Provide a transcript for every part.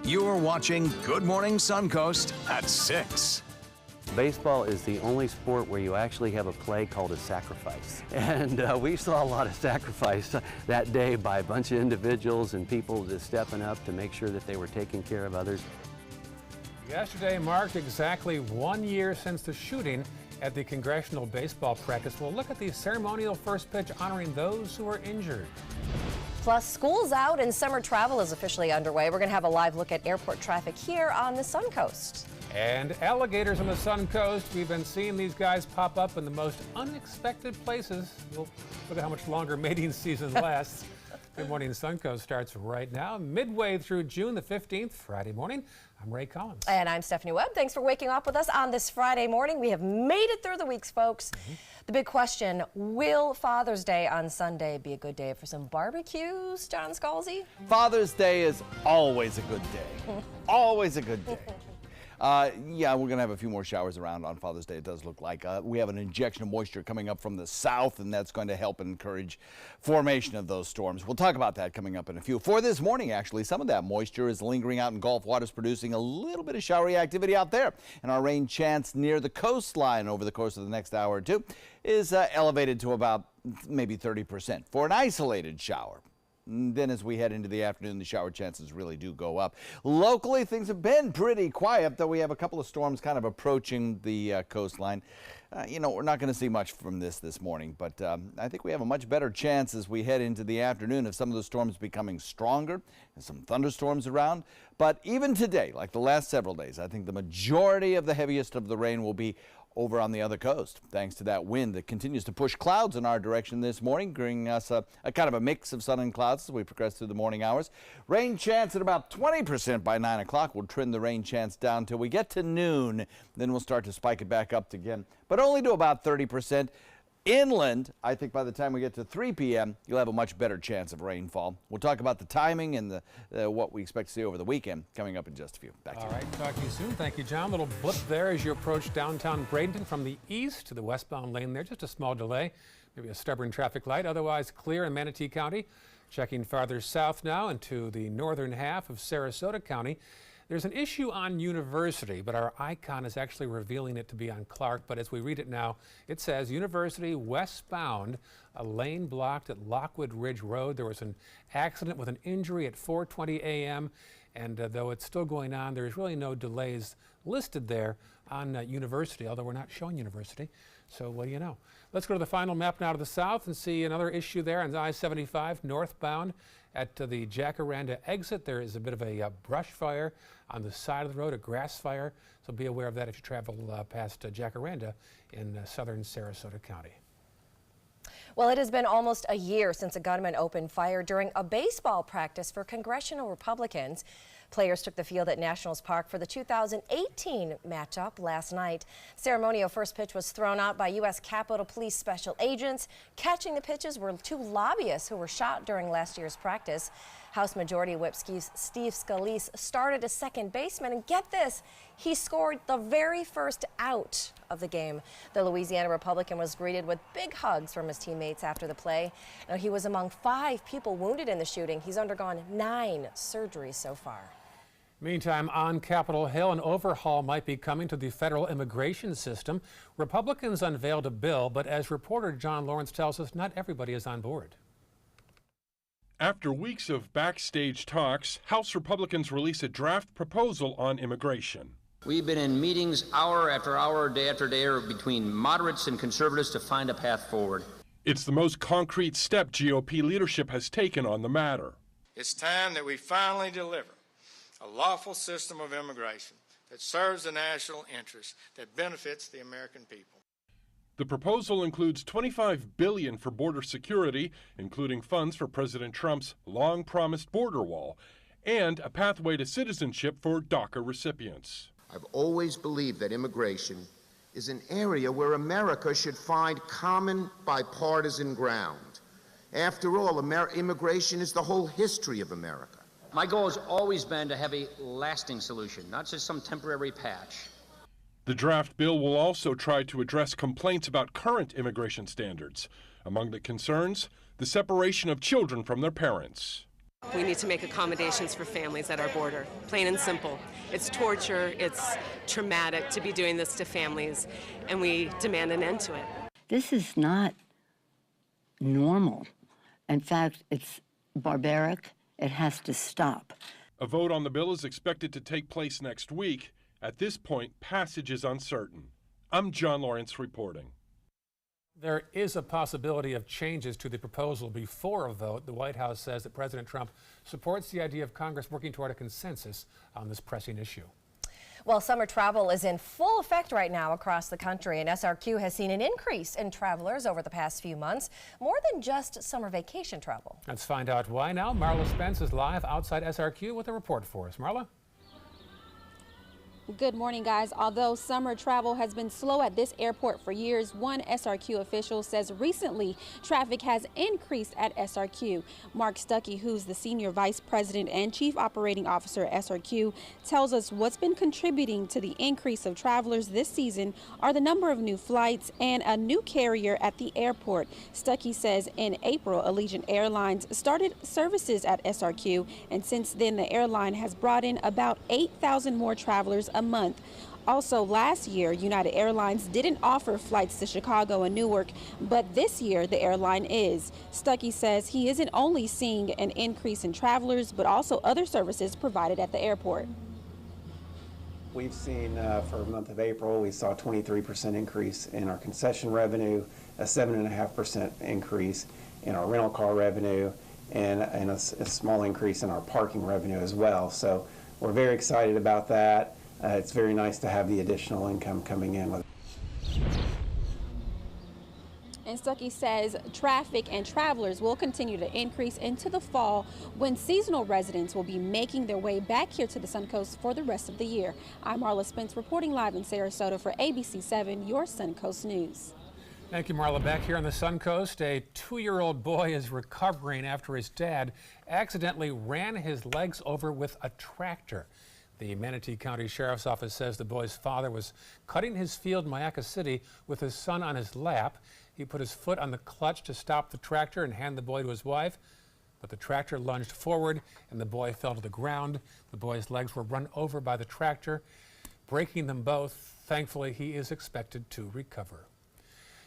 You're watching Good Morning Suncoast at 6. Baseball is the only sport where you actually have a play called a sacrifice. And we saw a lot of sacrifice that day by a bunch of individuals and people just stepping up to make sure that they were taking care of others. Yesterday marked exactly 1 year since the shooting at the congressional baseball practice. We'll look at the ceremonial first pitch honoring those who were injured. Plus, school's out and summer travel is officially underway. We're going to have a live look at airport traffic here on the Suncoast. And alligators on the Suncoast. We've been seeing these guys pop up in the most unexpected places. We'll look at how much longer mating season lasts. Good Morning Suncoast starts right now, midway through June the 15th, Friday morning. I'm Ray Collins. And I'm Stephanie Webb. Thanks for waking up with us on this Friday morning. We have made it through the weeks, folks. The big question, will Father's Day on Sunday be a good day for some barbecues, John Scalzi? Father's Day is always a good day. Always a good day. Yeah, we're going to have a few more showers around on Father's Day, it does look like. We have an injection of moisture coming up from the south, and that's going to help encourage formation of those storms. We'll talk about that coming up in a few. For this morning, actually, some of that moisture is lingering out in Gulf waters, producing a little bit of showery activity out there. And our rain chance near the coastline over the course of the next hour or two is elevated to about maybe 30% for an isolated shower. Then as we head into the afternoon, the shower chances really do go up. Locally, things have been pretty quiet, though we have a couple of storms kind of approaching the coastline. You know, we're not going to see much from this morning, but I think we have a much better chance as we head into the afternoon of some of the storms becoming stronger and some thunderstorms around. But even today, like the last several days, I think the majority of the heaviest of the rain will be over on the other coast, thanks to that wind that continues to push clouds in our direction this morning, bringing us a kind of a mix of sun and clouds as we progress through the morning hours. Rain chance at about 20% by 9 o'clock. We'll trim the rain chance down till we get to noon. Then we'll start to spike it back up again, but only to about 30%. Inland, I think by the time we get to 3 p.m., you'll have a much better chance of rainfall. We'll talk about the timing and what we expect to see over the weekend coming up in just a few. Back to you. All right, talk to you soon. Thank you, John. Little blip there as you approach downtown Bradenton from the east to the westbound lane there. Just a small delay, maybe a stubborn traffic light. Otherwise clear in Manatee County. Checking farther south now into the northern half of Sarasota County. There's an issue on University, but our icon is actually revealing it to be on Clark. But as we read it now, it says University westbound, a lane blocked at Lockwood Ridge Road. There was an accident with an injury at 4:20 a.m. And though it's still going on, there's really no delays listed there on University, although we're not showing University. So what do you know? Let's go to the final map now to the south and see another issue there on I-75 northbound at the Jacaranda exit. There is a bit of a brush fire on the side of the road, a grass fire. So be aware of that if you travel past Jacaranda in southern Sarasota County. Well, it has been almost a year since a gunman opened fire during a baseball practice for congressional Republicans. Players took the field at Nationals Park for the 2018 matchup last night. Ceremonial first pitch was thrown out by U.S. Capitol Police special agents. Catching the pitches were two lobbyists who were shot during last year's practice. House Majority Whip Steve Scalise started as second baseman, and get this, he scored the very first out of the game. The Louisiana Republican was greeted with big hugs from his teammates after the play. Now, he was among 5 people wounded in the shooting. He's undergone 9 surgeries so far. Meantime, on Capitol Hill, an overhaul might be coming to the federal immigration system. Republicans unveiled a bill, but as reporter John Lawrence tells us, not everybody is on board. After weeks of backstage talks, House Republicans release a draft proposal on immigration. We've been in meetings hour after hour, day after day, between moderates and conservatives to find a path forward. It's the most concrete step GOP leadership has taken on the matter. It's time that we finally deliver a lawful system of immigration that serves the national interest, that benefits the American people. The proposal includes $25 billion for border security, including funds for President Trump's long-promised border wall, and a pathway to citizenship for DACA recipients. I've always believed that immigration is an area where America should find common bipartisan ground. After all, immigration is the whole history of America. My goal has always been to have a lasting solution, not just some temporary patch. The draft bill will also try to address complaints about current immigration standards. Among the concerns, the separation of children from their parents. We need to make accommodations for families at our border, plain and simple. It's torture, it's traumatic to be doing this to families, and we demand an end to it. This is not normal. In fact, it's barbaric. It has to stop. A vote on the bill is expected to take place next week. At this point, passage is uncertain. I'm John Lawrence reporting. There is a possibility of changes to the proposal before a vote. The White House says that President Trump supports the idea of Congress working toward a consensus on this pressing issue. Well, summer travel is in full effect right now across the country, and SRQ has seen an increase in travelers over the past few months, more than just summer vacation travel. Let's find out why now. Marla Spence is live outside SRQ with a report for us. Marla? Good morning, guys. Although summer travel has been slow at this airport for years, one SRQ official says recently traffic has increased at SRQ. Mark Stuckey, who's the senior vice president and chief operating officer at SRQ, tells us what's been contributing to the increase of travelers this season are the number of new flights and a new carrier at the airport. Stuckey says in April, Allegiant Airlines started services at SRQ, and since then the airline has brought in about 8,000 more travelers a month. Also, last year, United Airlines didn't offer flights to Chicago and Newark, but this year the airline is. Stuckey says he isn't only seeing an increase in travelers, but also other services provided at the airport. We've seen for the month of April, we saw a 23% increase in our concession revenue, a 7.5% increase in our rental car revenue, and a small increase in our parking revenue as well. So we're very excited about that. It's very nice to have the additional income coming in. And Stuckey says traffic and travelers will continue to increase into the fall when seasonal residents will be making their way back here to the Suncoast for the rest of the year. I'm Marla Spence reporting live in Sarasota for ABC 7, your Suncoast News. Thank you, Marla. Back here on the Suncoast, a 2-year-old boy is recovering after his dad accidentally ran his legs over with a tractor. The Manatee County Sheriff's Office says the boy's father was cutting his field in Mayaca City with his son on his lap. He put his foot on the clutch to stop the tractor and hand the boy to his wife, but the tractor lunged forward and the boy fell to the ground. The boy's legs were run over by the tractor, breaking them both. Thankfully, he is expected to recover.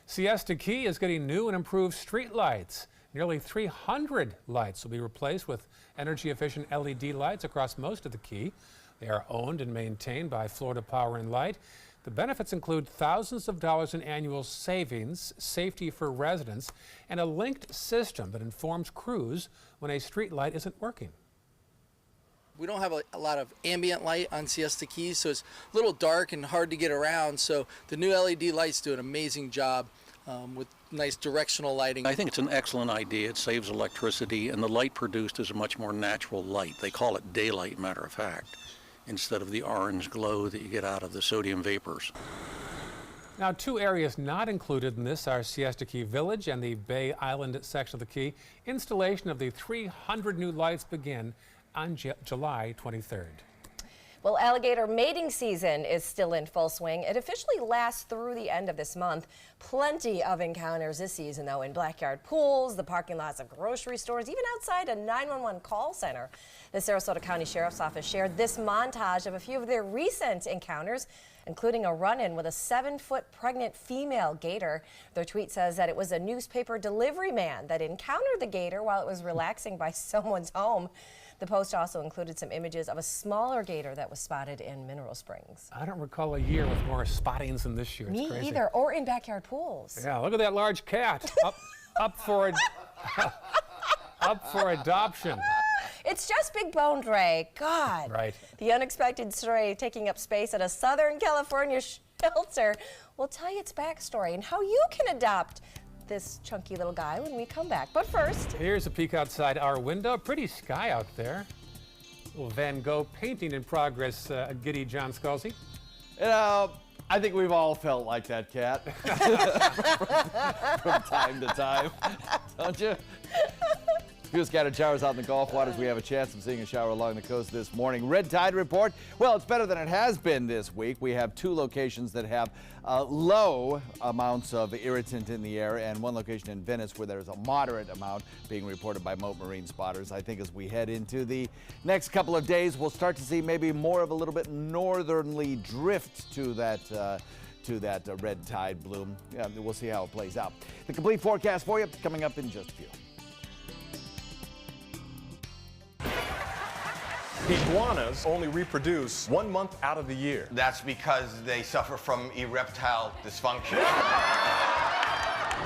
Siesta Key is getting new and improved street lights. Nearly 300 lights will be replaced with energy-efficient LED lights across most of the Key. They are owned and maintained by Florida Power and Light. The benefits include thousands of dollars in annual savings, safety for residents, and a linked system that informs crews when a street light isn't working. We don't have a lot of ambient light on Siesta Keys, so it's a little dark and hard to get around. So the new LED lights do an amazing job with nice directional lighting. I think it's an excellent idea. It saves electricity, and the light produced is a much more natural light. They call it daylight, matter of fact, instead of the orange glow that you get out of the sodium vapors. Now, 2 areas not included in this are Siesta Key Village and the Bay Island section of the Key. Installation of the 300 new lights begin on July 23rd. Well, alligator mating season is still in full swing. It officially lasts through the end of this month. Plenty of encounters this season, though, in backyard pools, the parking lots of grocery stores, even outside a 911 call center. The Sarasota County Sheriff's Office shared this montage of a few of their recent encounters, including a run-in with a 7-foot pregnant female gator. Their tweet says that it was a newspaper delivery man that encountered the gator while it was relaxing by someone's home. The post also included some images of a smaller gator that was spotted in Mineral Springs. I don't recall a year with more spottings than this year. It's Me crazy. either, or in backyard pools. Yeah, look at that large cat up for adoption. It's just Big Boned Ray. God. Right. The unexpected stray taking up space at a Southern California shelter. We'll tell you its backstory and how you can adopt this chunky little guy when we come back. But first, here's a peek outside our window. Pretty sky out there. Little Van Gogh painting in progress, giddy John Scalzi. You know, I think we've all felt like that cat from time to time, don't you? few scattered showers out in the Gulf waters. We have a chance of seeing a shower along the coast this morning. Red tide report. Well, it's better than it has been this week. We have 2 locations that have low amounts of irritant in the air, and 1 location in Venice where there's a moderate amount being reported by Mote Marine spotters. I think as we head into the next couple of days, we'll start to see maybe more of a little bit northerly drift to that red tide bloom. Yeah, we'll see how it plays out. The complete forecast for you coming up in just a few. Iguanas only reproduce 1 month out of the year. That's because they suffer from erectile dysfunction.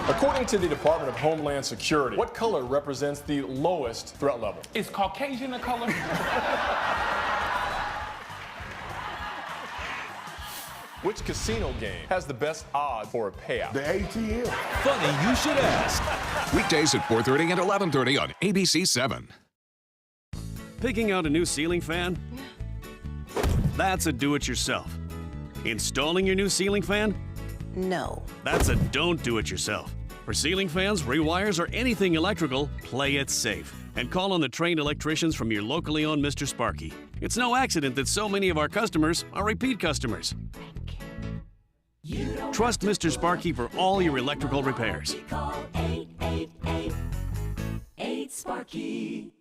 According to the Department of Homeland Security, what color represents the lowest threat level? Is Caucasian a color? Which casino game has the best odds for a payout? The ATM. Funny you should ask. Weekdays at 4:30 and 11:30 on ABC 7. Picking out a new ceiling fan? That's a do-it-yourself. Installing your new ceiling fan? No. That's a don't do-it-yourself. For ceiling fans, rewires, or anything electrical, play it safe. And call on the trained electricians from your locally owned Mr. Sparky. It's no accident that so many of our customers are repeat customers. Trust Mr. Sparky for all your electrical repairs. Call 888-8-SPARKY.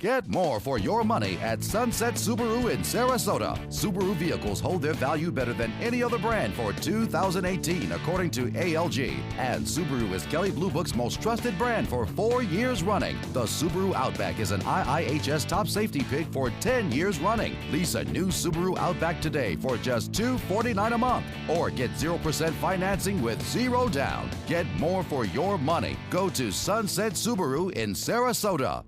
Get more for your money at Sunset Subaru in Sarasota. Subaru vehicles hold their value better than any other brand for 2018, according to ALG. And Subaru is Kelley Blue Book's most trusted brand for 4 years running. The Subaru Outback is an IIHS top safety pick for 10 years running. Lease a new Subaru Outback today for just $249 a month. Or get 0% financing with 0 down. Get more for your money. Go to Sunset Subaru in Sarasota.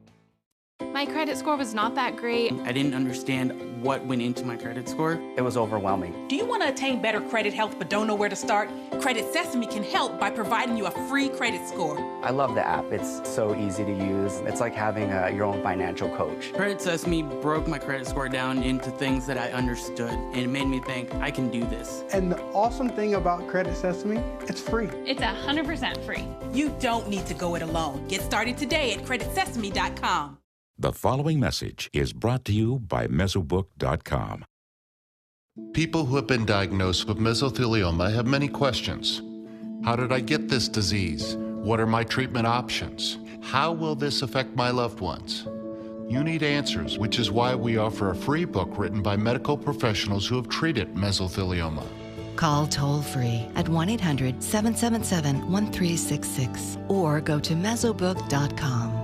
My credit score was not that great. I didn't understand what went into my credit score. It was overwhelming. Do you want to attain better credit health but don't know where to start? Credit Sesame can help by providing you a free credit score. I love the app. It's so easy to use. It's like having your own financial coach. Credit Sesame broke my credit score down into things that I understood, and it made me think, I can do this. And the awesome thing about Credit Sesame, it's free. It's 100% free. You don't need to go it alone. Get started today at creditsesame.com. The following message is brought to you by Mesobook.com. People who have been diagnosed with mesothelioma have many questions. How did I get this disease? What are my treatment options? How will this affect my loved ones? You need answers, which is why we offer a free book written by medical professionals who have treated mesothelioma. Call toll-free at 1-800-777-1366 or go to Mesobook.com.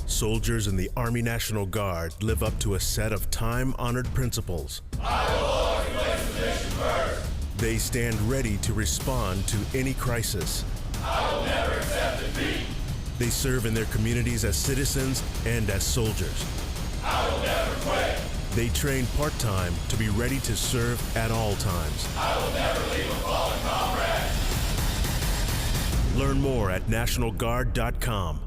Soldiers in the Army National Guard live up to a set of time-honored principles. I will always place the mission first. They stand ready to respond to any crisis. I will never accept defeat. They serve in their communities as citizens and as soldiers. I will never quit. They train part-time to be ready to serve at all times. I will never leave a fallen comrade. Learn more at NationalGuard.com.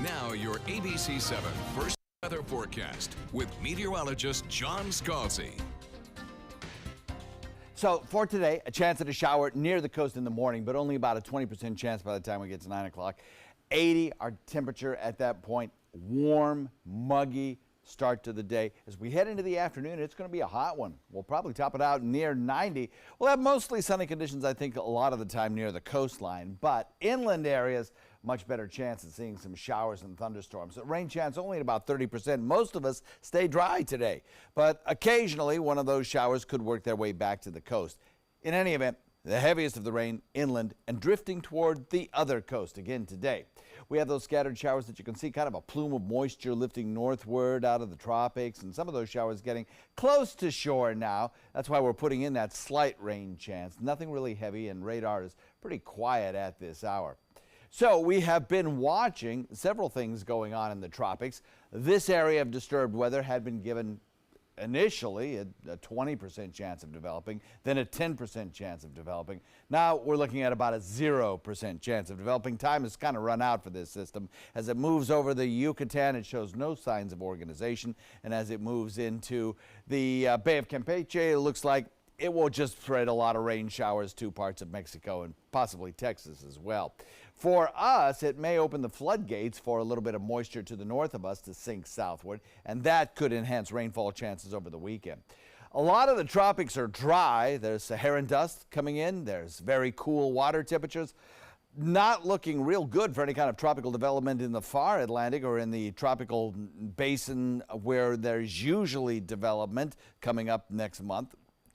Now your ABC 7 first weather forecast with meteorologist John Scalzi. So for today, a chance at a shower near the coast in the morning, but only about a 20% chance by the time we get to 9 o'clock. 80 our temperature at that point. Warm, muggy start to the day. As we head into the afternoon, it's going to be a hot one. We'll probably top it out near 90. We'll have mostly sunny conditions, I think, a lot of the time near the coastline, but inland areas, much better chance of seeing some showers and thunderstorms. Rain chance only at about 30%. Most of us stay dry today, but occasionally one of those showers could work their way back to the coast. In any event, the heaviest of the rain inland and drifting toward the other coast again today. We have those scattered showers that you can see, kind of a plume of moisture lifting northward out of the tropics, and some of those showers getting close to shore now. That's why we're putting in that slight rain chance. Nothing really heavy, and radar is pretty quiet at this hour. So we have been watching several things going on in the tropics. This area of disturbed weather had been given initially a 20% chance of developing, then a 10% chance of developing. Now we're looking at about a 0% chance of developing. Time has kind of run out for this system. As it moves over the Yucatan, it shows no signs of organization, and as it moves into the Bay of Campeche, it looks like it will just spread a lot of rain showers to parts of Mexico and possibly Texas as well. For us, it may open the floodgates for a little bit of moisture to the north of us to sink southward, and that could enhance rainfall chances over the weekend. A lot of the tropics are dry. There's Saharan dust coming in. There's very cool water temperatures. Not looking real good for any kind of tropical development in the far Atlantic or in the tropical basin where there's usually development coming up next month.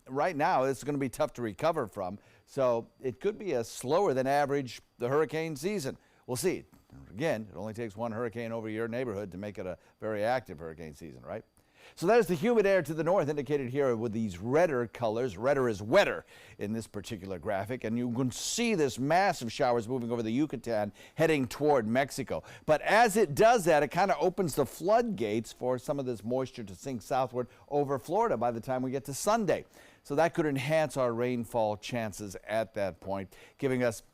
Right now, it's going to be tough to recover from, so it could be a slower than average hurricane season. We'll see. Again, it only takes one hurricane over your neighborhood to make it a very active hurricane season, right? So there's the humid air to the north indicated here with these redder colors. Redder is wetter in this particular graphic, and you can see this massive showers moving over the Yucatan heading toward Mexico. But as it does that, it kind of opens the floodgates for some of this moisture to sink southward over Florida by the time we get to Sunday. So that could enhance our rainfall chances at that point, giving us,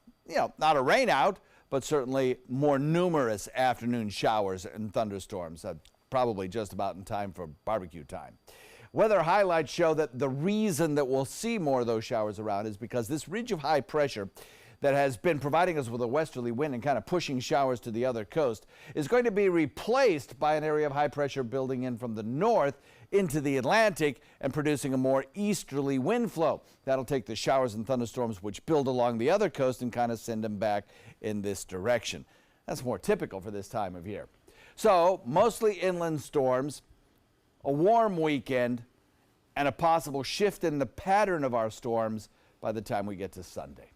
not a rain out, but certainly more numerous afternoon showers and thunderstorms, probably just about in time for barbecue time. Weather highlights show that the reason that we'll see more of those showers around is because this ridge of high pressure that has been providing us with a westerly wind and kind of pushing showers to the other coast is going to be replaced by an area of high pressure building in from the north into the Atlantic and producing a more easterly wind flow. That'll take the showers and thunderstorms which build along the other coast and kind of send them back in this direction. That's more typical for this time of year. So mostly inland storms, a warm weekend, and a possible shift in the pattern of our storms by the time we get to Sunday.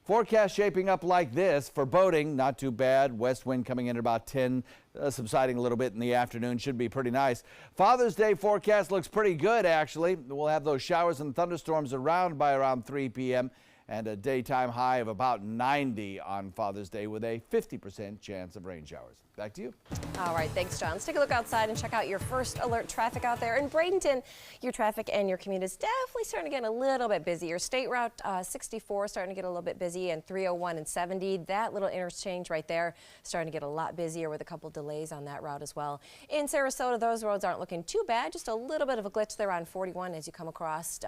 Forecast shaping up like this for boating, not too bad. West wind coming in at about 10, subsiding a little bit in the afternoon, should be pretty nice. Father's Day forecast looks pretty good, actually. We'll have those showers and thunderstorms around by around 3 p.m. and a daytime high of about 90 on Father's Day with a 50% chance of rain showers. Back to you. All right, thanks, John. Let's take a look outside and check out your first alert traffic out there. In Bradenton, your traffic and your commute is definitely starting to get a little bit busier. State Route 64 starting to get a little bit busy, and 301 and 70, that little interchange right there starting to get a lot busier with a couple delays on that route as well. In Sarasota, those roads aren't looking too bad, just a little bit of a glitch there on 41 as you come across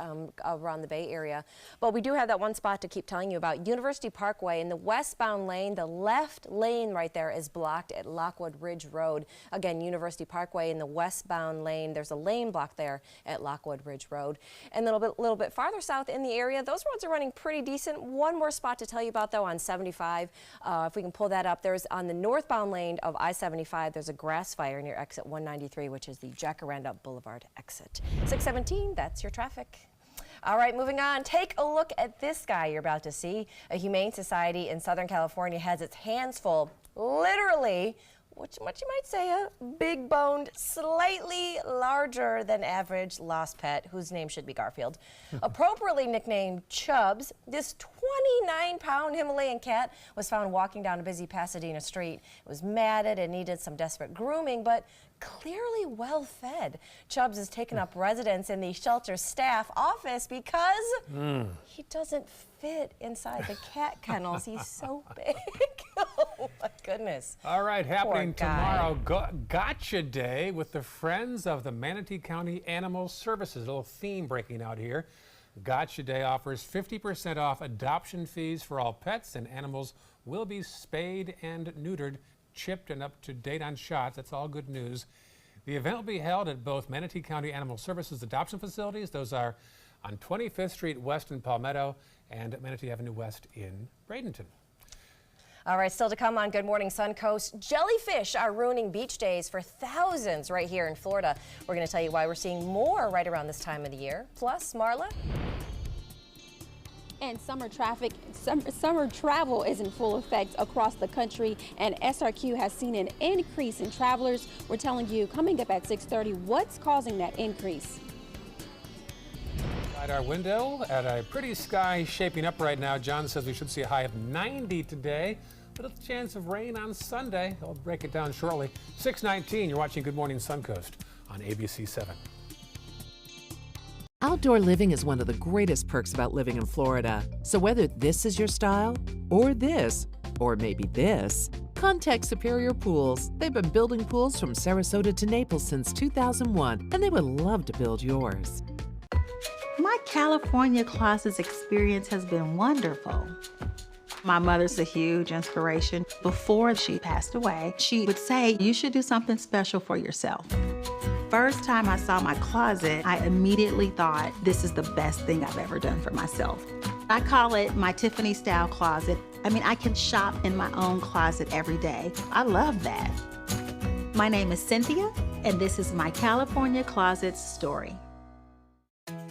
around the Bay Area. But we do have that one spot to keep telling you about. University Parkway in the westbound lane, the left lane right there is blocked at Lockwood Ridge Road. Again, University Parkway in the westbound lane, there's a lane block there at Lockwood Ridge Road. And a little bit farther south in the area, those roads are running pretty decent. One more spot to tell you about though on 75. If we can pull that up, there's on the northbound lane of I-75, there's a grass fire near exit 193, which is the Jacaranda Boulevard exit. 617, that's your traffic. All right, moving on. Take a look at this guy you're about to see. A humane society in Southern California has its hands full, literally, what you might say a big-boned, slightly larger than average lost pet, whose name should be Garfield. Appropriately nicknamed Chubbs, this 29-pound Himalayan cat was found walking down a busy Pasadena street. It was matted and needed some desperate grooming, but clearly well fed. Chubbs has taken up residence in the shelter staff office because he doesn't fit inside the cat kennels. He's so big. Oh my goodness. All right, happening tomorrow, Gotcha Day with the Friends of the Manatee County Animal Services. A little theme breaking out here. Gotcha Day offers 50% off adoption fees for all pets, and animals will be spayed and neutered, chipped, and up to date on shots. That's all good news. The event will be held at both Manatee County Animal Services adoption facilities. Those are on 25th Street West in Palmetto and Manatee Avenue West in Bradenton. All right, still to come on Good Morning Suncoast. Jellyfish are ruining beach days for thousands right here in Florida. We're going to tell you why we're seeing more right around this time of the year. Plus, Marla. And summer travel is in full effect across the country, and SRQ has seen an increase in travelers. We're telling you coming up at 6:30 what's causing that increase. Outside our window at a pretty sky shaping up right now. John says we should see a high of 90 today, but a chance of rain on Sunday. I'll break it down shortly. 6:19, you're watching Good Morning Suncoast on ABC 7. Outdoor living is one of the greatest perks about living in Florida. So whether this is your style, or this, or maybe this, contact Superior Pools. They've been building pools from Sarasota to Naples since 2001, and they would love to build yours. My California Closets experience has been wonderful. My mother's a huge inspiration. Before she passed away, she would say, you should do something special for yourself. First time I saw my closet, I immediately thought, this is the best thing I've ever done for myself. I call it my Tiffany style closet. I mean, I can shop in my own closet every day. I love that. My name is Cynthia, and this is my California Closets story.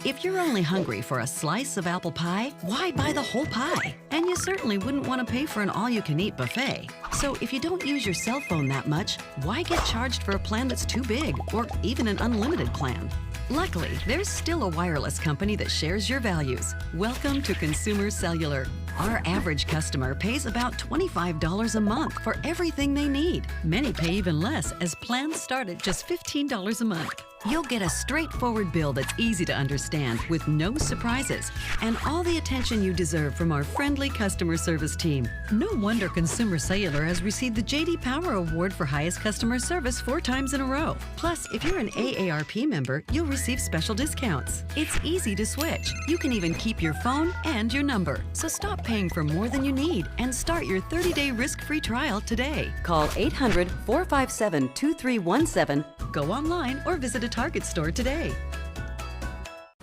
If you're only hungry for a slice of apple pie, why buy the whole pie? And you certainly wouldn't want to pay for an all-you-can-eat buffet. So if you don't use your cell phone that much, why get charged for a plan that's too big, or even an unlimited plan? Luckily, there's still a wireless company that shares your values. Welcome to Consumer Cellular. Our average customer pays about $25 a month for everything they need. Many pay even less, as plans start at just $15 a month. You'll get a straightforward bill that's easy to understand with no surprises and all the attention you deserve from our friendly customer service team. No wonder Consumer Cellular has received the J.D. Power Award for highest customer service 4 times in a row. Plus, if you're an AARP member, you'll receive special discounts. It's easy to switch. You can even keep your phone and your number. So stop paying for more than you need and start your 30-day risk-free trial today. Call 800-457-2317, go online, or visit a Target store today.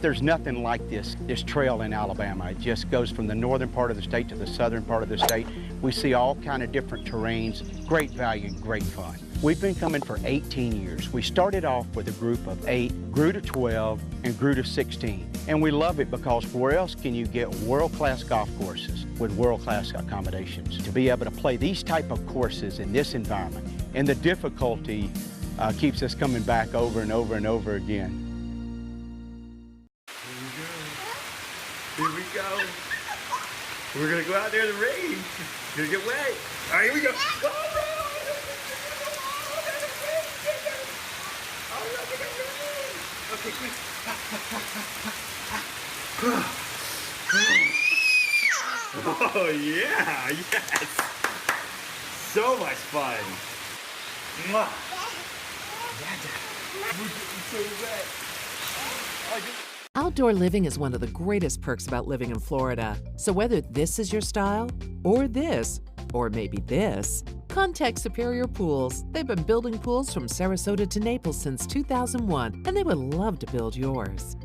There's nothing like this trail in Alabama. It just goes from the northern part of the state to the southern part of the state. We see all kind of different terrains, great value, great fun. We've been coming for 18 years. We started off with a group of 8, grew to 12, and grew to 16. And we love it because where else can you get world-class golf courses with world-class accommodations? To be able to play these type of courses in this environment, and the difficulty keeps us coming back over and over and over again. Here we go. We're gonna go out there in the rain. It's gonna get wet. All right, here we go. Go, okay, quick. Oh yeah, yes. So much fun. Mwah. Outdoor living is one of the greatest perks about living in Florida. So whether this is your style, or this, or maybe this, contact Superior Pools. They've been building pools from Sarasota to Naples since 2001, and they would love to build yours.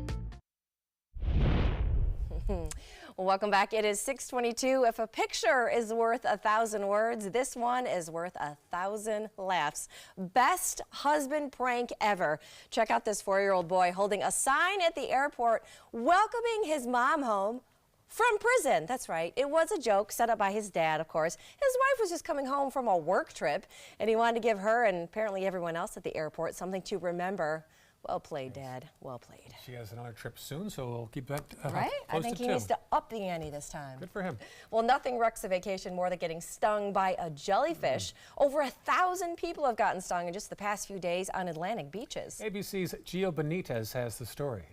Welcome back. It is 6:22. If a picture is worth 1,000 words, this one is worth 1,000 laughs. Best husband prank ever. Check out this 4-year-old boy holding a sign at the airport welcoming his mom home from prison. That's right. It was a joke set up by his dad, of course. His wife was just coming home from a work trip, and he wanted to give her and apparently everyone else at the airport something to remember. Well played, Dad. Well played. She has another trip soon, so we'll keep that right? I think he needs to up the ante this time. Good for him. Well, nothing wrecks a vacation more than getting stung by a jellyfish. Over 1,000 people have gotten stung in just the past few days on Atlantic beaches. ABC's Gio Benitez has the story.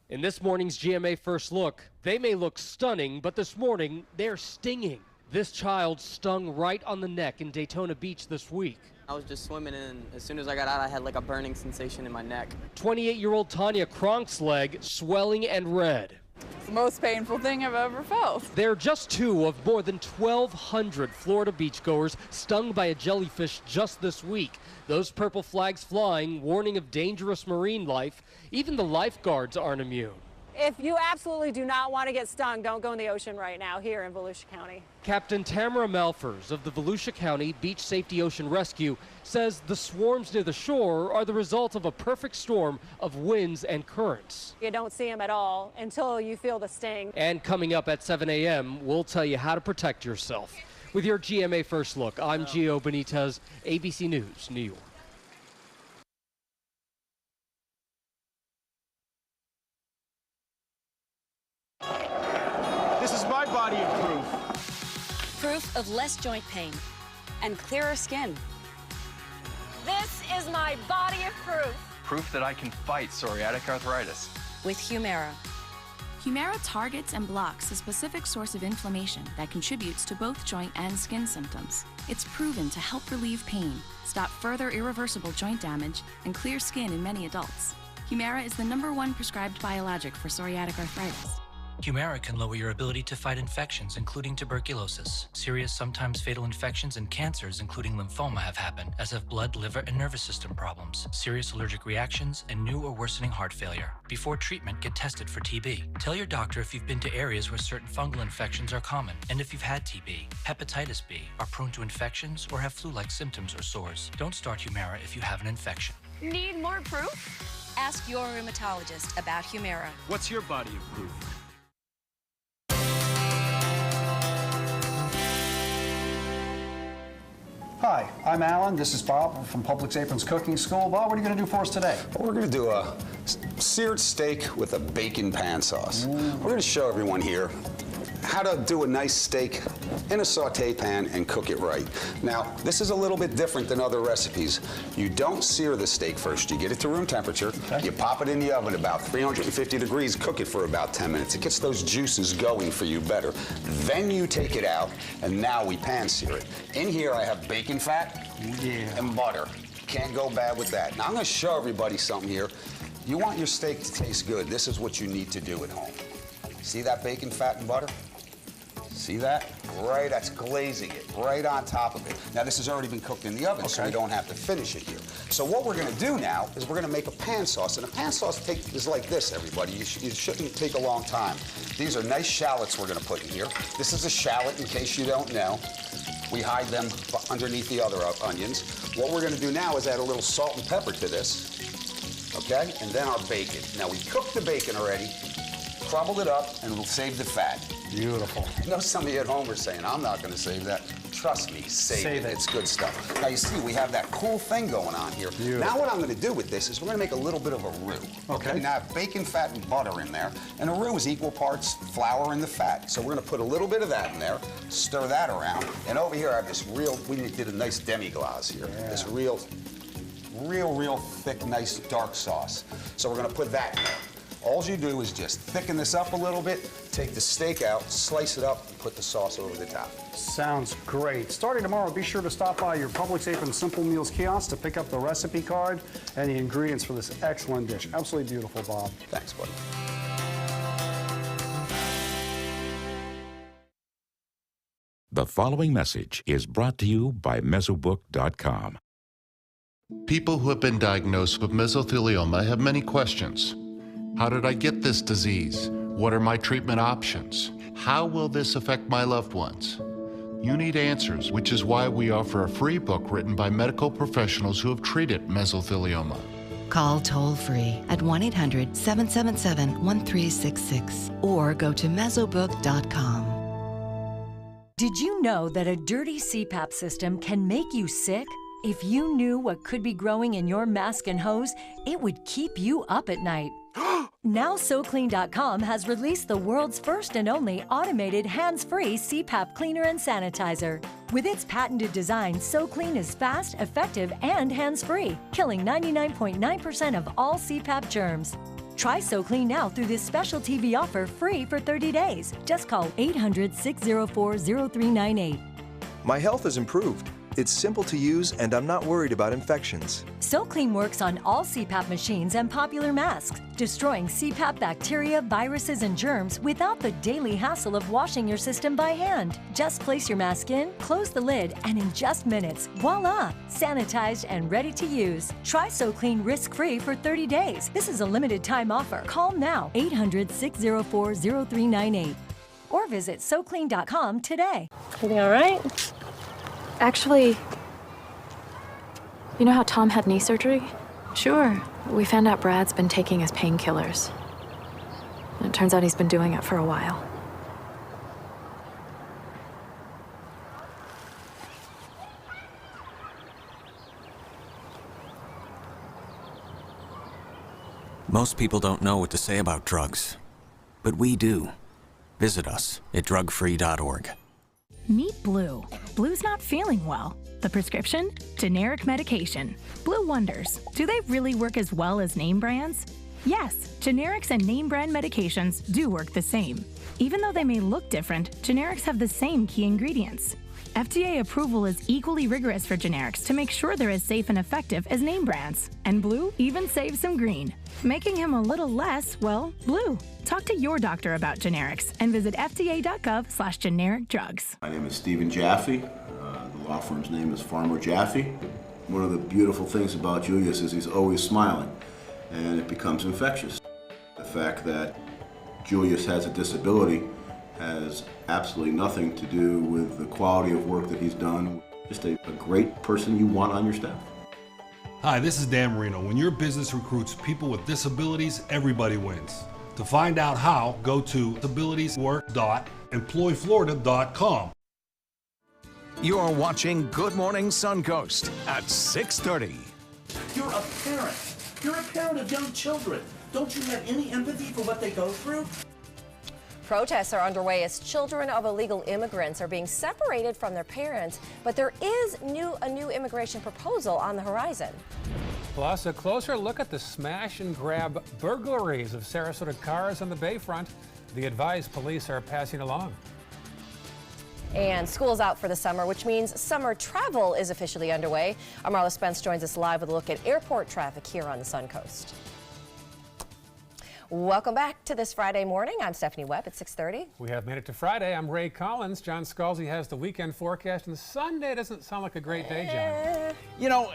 In this morning's GMA First Look, they may look stunning, but this morning they're stinging. This child stung right on the neck in Daytona Beach this week. I was just swimming, and as soon as I got out, I had like a burning sensation in my neck. 28-year-old Tanya Cronk's leg swelling and red. It's the most painful thing I've ever felt. They're just 2 of more than 1,200 Florida beachgoers stung by a jellyfish just this week. Those purple flags flying, warning of dangerous marine life. Even the lifeguards aren't immune. If you absolutely do not want to get stung, don't go in the ocean right now here in Volusia County. Captain Tamara Malfers of the Volusia County Beach Safety Ocean Rescue says the swarms near the shore are the result of a perfect storm of winds and currents. You don't see them at all until you feel the sting. And coming up at 7 a.m., we'll tell you how to protect yourself. With your GMA First Look, I'm Gio Benitez, ABC News, New York. This is my body of proof. Proof of less joint pain and clearer skin. This is my body of proof. Proof that I can fight psoriatic arthritis. with Humira. Humira targets and blocks a specific source of inflammation that contributes to both joint and skin symptoms. It's proven to help relieve pain, stop further irreversible joint damage, and clear skin in many adults. Humira is the #1 prescribed biologic for psoriatic arthritis. Humira can lower your ability to fight infections, including tuberculosis. Serious, sometimes fatal infections and cancers, including lymphoma, have happened, as have blood, liver, and nervous system problems, serious allergic reactions, and new or worsening heart failure. Before treatment, get tested for TB. Tell your doctor if you've been to areas where certain fungal infections are common, and if you've had TB, hepatitis B, are prone to infections, or have flu-like symptoms or sores. Don't start Humira if you have an infection. Need more proof? Ask your rheumatologist about Humira. What's your body of proof? Hi, I'm Alan. This is Bob from Publix Aprons Cooking School. Bob, what are you going to do for us today? We're going to do a seared steak with a bacon pan sauce. We're going to show everyone here how to do a nice steak in a saute pan and cook it right. Now, this is a little bit different than other recipes. You don't sear the steak first. You get it to room temperature. Okay. You pop it in the oven about 350 degrees, cook it for about 10 minutes. It gets those juices going for you better. Then you take it out, and now we pan sear it. In here, I have bacon fat and butter. Can't go bad with that. Now, I'm going to show everybody something here. You want your steak to taste good. This is what you need to do at home. See that bacon fat and butter? See that? Right, that's glazing it right on top of it. Now, this has already been cooked in the oven, so we don't have to finish it here. So what we're going to do now is we're going to make a pan sauce. And a pan sauce is like this, everybody. You shouldn't take a long time. These are nice shallots we're going to put in here. This is a shallot, in case you don't know. We hide them underneath the other onions. What we're going to do now is add a little salt and pepper to this, okay? And then our bacon. Now, we cooked the bacon already, crumbled it up, and we'll save the fat. Beautiful. I know some of you at home are saying, I'm not going to save that. Trust me, save it. It's good stuff. Now, you see, we have that cool thing going on here. Beautiful. Now, what I'm going to do with this is we're going to make a little bit of a roux. Okay. Now, I have bacon, fat, and butter in there. And a roux is equal parts flour and the fat. So we're going to put a little bit of that in there, stir that around. And over here, I have this we did a nice demi-glace here. Yeah. This real thick, nice dark sauce. So we're going to put that in there. All you do is just thicken this up a little bit, take the steak out, slice it up, and put the sauce over the top. Sounds great. Starting tomorrow, be sure to stop by your Publix Aprons Simple Meals kiosk to pick up the recipe card and the ingredients for this excellent dish. Absolutely beautiful, Bob. Thanks, buddy. The following message is brought to you by Mesobook.com. People who have been diagnosed with mesothelioma have many questions. How did I get this disease? What are my treatment options? How will this affect my loved ones? You need answers, which is why we offer a free book written by medical professionals who have treated mesothelioma. Call toll-free at 1-800-777-1366 or go to Mesobook.com. Did you know that a dirty CPAP system can make you sick? If you knew what could be growing in your mask and hose, it would keep you up at night. Now SoClean.com has released the world's first and only automated hands-free CPAP cleaner and sanitizer. With its patented design, SoClean is fast, effective, and hands-free, killing 99.9% of all CPAP germs. Try SoClean now through this special TV offer free for 30 days. Just call 800-604-0398. My health has improved. It's simple to use, and I'm not worried about infections. SoClean works on all CPAP machines and popular masks, destroying CPAP bacteria, viruses, and germs without the daily hassle of washing your system by hand. Just place your mask in, close the lid, and in just minutes, voila! Sanitized and ready to use. Try SoClean risk-free for 30 days. This is a limited time offer. Call now, 800-604-0398. Or visit SoClean.com today. Everything all right? Actually, you know how Tom had knee surgery? Sure. We found out Brad's been taking his painkillers. And it turns out he's been doing it for a while. Most people don't know what to say about drugs, but we do. Visit us at drugfree.org. Meet Blue. Blue's not feeling well. The prescription? Generic medication. Blue wonders, do they really work as well as name brands? Yes, generics and name brand medications do work the same. Even though they may look different, generics have the same key ingredients. FDA approval is equally rigorous for generics to make sure they're as safe and effective as name brands. And blue even saves some green, making him a little less, well, blue. Talk to your doctor about generics and visit fda.gov/generic drugs. My name is Stephen Jaffe. The law firm's name is Farmer Jaffe. One of the beautiful things about Julius is he's always smiling, and it becomes infectious. The fact that Julius has a disability has absolutely nothing to do with the quality of work that he's done. Just a great person you want on your staff. Hi, this is Dan Marino. When your business recruits people with disabilities, everybody wins. To find out how, go to disabilitieswork.employflorida.com. You're watching Good Morning Suncoast at 6:30. You're a parent. You're a parent of young children. Don't you have any empathy for what they go through? Protests are underway as children of illegal immigrants are being separated from their parents, but there is a new immigration proposal on the horizon. Plus, a closer look at the smash and grab burglaries of Sarasota cars on the Bayfront. The advice police are passing along. And school's out for the summer, which means summer travel is officially underway. Marla Spence joins us live with a look at airport traffic here on the Suncoast. Welcome back to this Friday morning. I'm Stephanie Webb at 6:30. We have made it to Friday. I'm Ray Collins. John Scalzi has the weekend forecast, and Sunday doesn't sound like a great day, John. You know,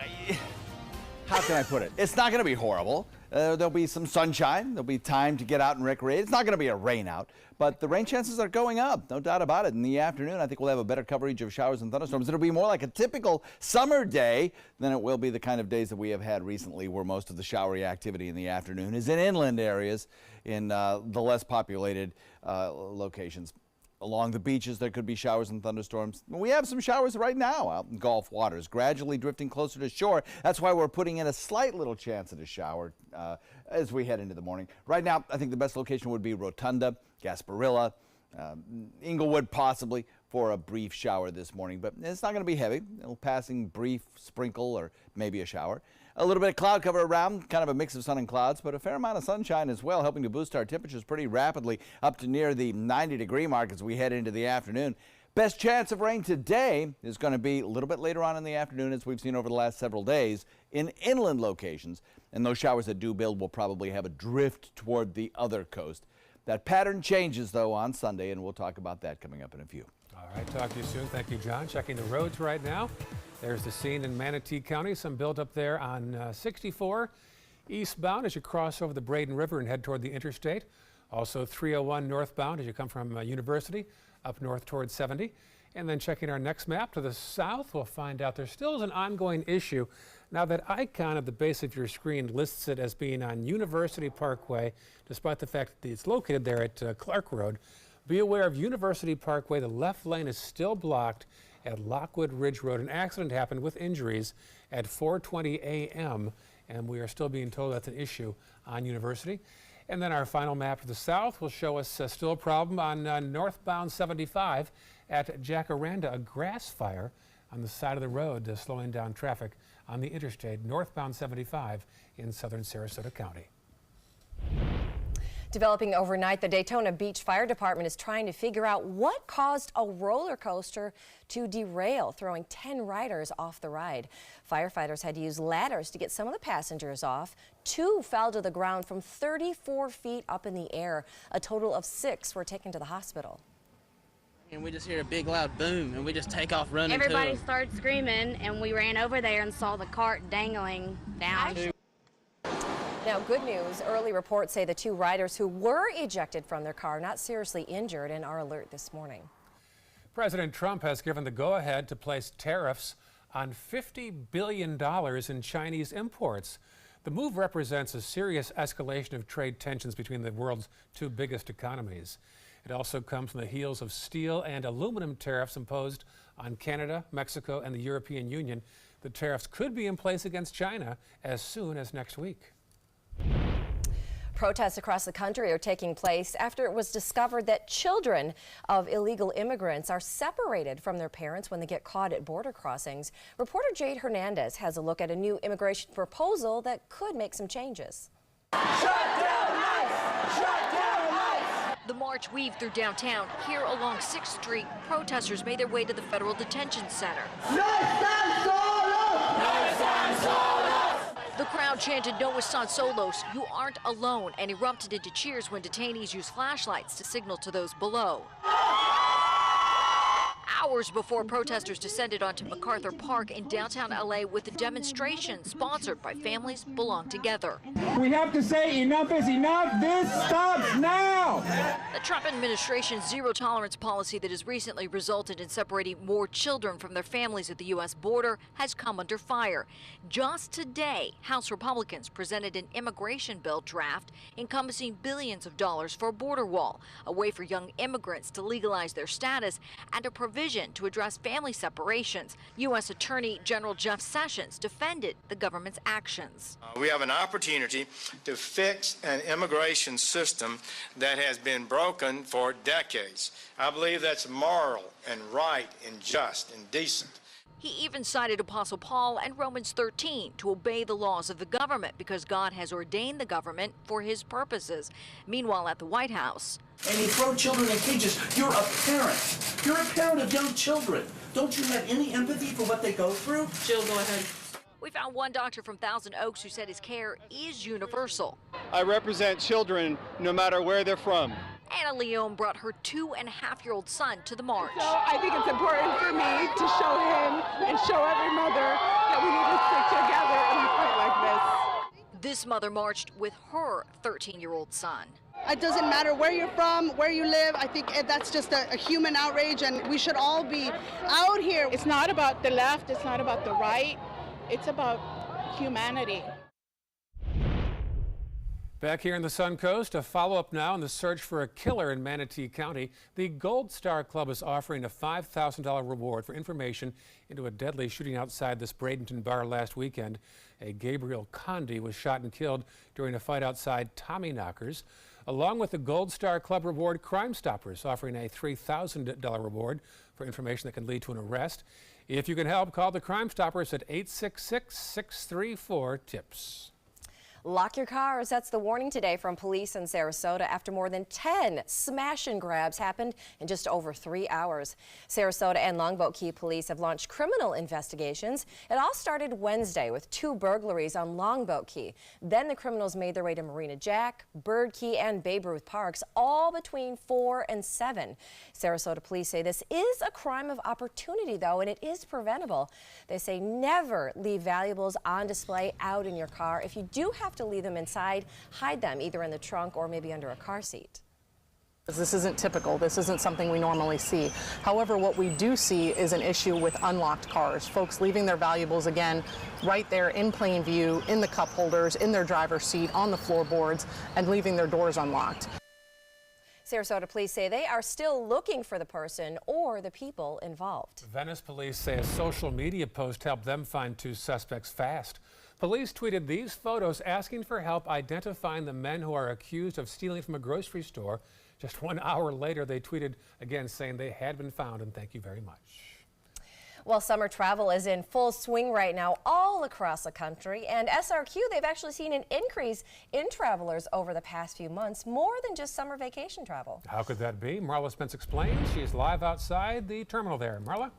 how can I put it? It's not going to be horrible. There'll be some sunshine. There'll be time to get out and recreate. It's not going to be a rain out, but the rain chances are going up, no doubt about it. In the afternoon, I think we'll have a better coverage of showers and thunderstorms. It'll be more like a typical summer day than it will be the kind of days that we have had recently, where most of the showery activity in the afternoon is in inland areas, in the less populated locations. Along the beaches, there could be showers and thunderstorms. We have some showers right now out in Gulf waters, gradually drifting closer to shore. That's why we're putting in a slight little chance of a shower as we head into the morning. Right now, I think the best location would be Rotunda, Gasparilla, Inglewood possibly for a brief shower this morning, but it's not going to be heavy. A passing brief sprinkle or maybe a shower. A little bit of cloud cover around, kind of a mix of sun and clouds, but a fair amount of sunshine as well, helping to boost our temperatures pretty rapidly up to near the 90-degree mark as we head into the afternoon. Best chance of rain today is going to be a little bit later on in the afternoon, as we've seen over the last several days, in inland locations. And those showers that do build will probably have a drift toward the other coast. That pattern changes, though, on Sunday, and we'll talk about that coming up in a few. All right, talk to you soon. Thank you, John. Checking the roads right now. There's the scene in Manatee County. Some buildup there on 64 eastbound as you cross over the Braden River and head toward the interstate. Also 301 northbound as you come from University up north towards 70. And then checking our next map to the south, we'll find out there still is an ongoing issue. Now, that icon at the base of your screen lists it as being on University Parkway, despite the fact that it's located there at Clark Road. Be aware of University Parkway. The left lane is still blocked at Lockwood Ridge Road. An accident happened with injuries at 4:20 a.m., and we are still being told that's an issue on University. And then our final map to the south will show us still a problem on northbound 75 at Jacaranda, a grass fire on the side of the road slowing down traffic on the interstate northbound 75 in southern Sarasota County. Developing overnight, the Daytona Beach Fire Department is trying to figure out what caused a roller coaster to derail, throwing 10 riders off the ride. Firefighters had to use ladders to get some of the passengers off. 2 fell to the ground from 34 feet up in the air. A total of 6 were taken to the hospital. And we just hear a big loud boom, and we just take off running. Everybody started screaming, and we ran over there and saw the cart dangling down. Now, good news. Early reports say the 2 riders who were ejected from their car are not seriously injured and are alert this morning. President Trump has given the go-ahead to place tariffs on $50 billion in Chinese imports. The move represents a serious escalation of trade tensions between the world's 2 biggest economies. It also comes on the heels of steel and aluminum tariffs imposed on Canada, Mexico, and the European Union. The tariffs could be in place against China as soon as next week. Protests across the country are taking place after it was discovered that children of illegal immigrants are separated from their parents when they get caught at border crossings. Reporter Jade Hernandez has a look at a new immigration proposal that could make some changes. The march weaved through downtown. Here along 6th Street, protesters made their way to the Federal Detention Center. The crowd chanted, "No están solos, you aren't alone," and erupted into cheers when detainees used flashlights to signal to those below. Hours before protesters descended onto MacArthur Park in downtown LA with a demonstration sponsored by Families Belong Together. We have to say enough is enough. This stops now. The Trump administration's zero-tolerance policy that has recently resulted in separating more children from their families at the U.S. border has come under fire. Just today, House Republicans presented an immigration bill draft encompassing billions of dollars for a border wall, a way for young immigrants to legalize their status, and a provision to address family separations. U.S. Attorney General Jeff Sessions defended the government's actions. We have an opportunity to fix an immigration system that has been broken for decades. I believe that's moral and right and just and decent. He even cited Apostle Paul and Romans 13 to obey the laws of the government because God has ordained the government for his purposes. Meanwhile, at the White House, and you throw children in cages. You're a parent. You're a parent of young children. Don't you have any empathy for what they go through? Jill, go ahead. we found one doctor from Thousand Oaks who said his care is universal. I represent children no matter where they're from. Anna Leone brought her 2.5-year-old son to the march. So I think it's important for me to show him and show every mother that we need to stick together in a fight like this. This mother marched with her 13-year-old son. It doesn't matter where you're from, where you live. I think that's just a human outrage, and we should all be out here. It's not about the left, it's not about the right, it's about humanity. Back here in the Suncoast, a follow-up now in the search for a killer in Manatee County. The Gold Star Club is offering a $5,000 reward for information into a deadly shooting outside this Bradenton bar last weekend. A Gabriel Condi was shot and killed during a fight outside Tommy Knockers. Along with the Gold Star Club reward, Crime Stoppers offering a $3,000 reward for information that can lead to an arrest. If you can help, call the Crime Stoppers at 866-634-TIPS. Lock your cars. That's the warning today from police in Sarasota after more than 10 smash and grabs happened in just over 3 hours. Sarasota and Longboat Key police have launched criminal investigations. It all started Wednesday with 2 burglaries on Longboat Key. Then the criminals made their way to Marina Jack, Bird Key, and Babe Ruth Parks, all between 4 and 7. Sarasota police say this is a crime of opportunity, though, and it is preventable. They say never leave valuables on display out in your car. If you do have to leave them inside, hide them either in the trunk or maybe under a car seat. This isn't typical. This isn't something we normally see. However, what we do see is an issue with unlocked cars. Folks leaving their valuables, again, right there in plain view, in the cup holders, in their driver's seat, on the floorboards, and leaving their doors unlocked. Sarasota police say they are still looking for the person or the people involved. Venice police say a social media post helped them find 2 suspects fast. Police tweeted these photos asking for help identifying the men who are accused of stealing from a grocery store. Just 1 hour later, they tweeted again saying they had been found and thank you very much. Well, summer travel is in full swing right now all across the country, and SRQ, they've actually seen an increase in travelers over the past few months, more than just summer vacation travel. How could that be? Marla Spence explains. She is live outside the terminal there. Marla?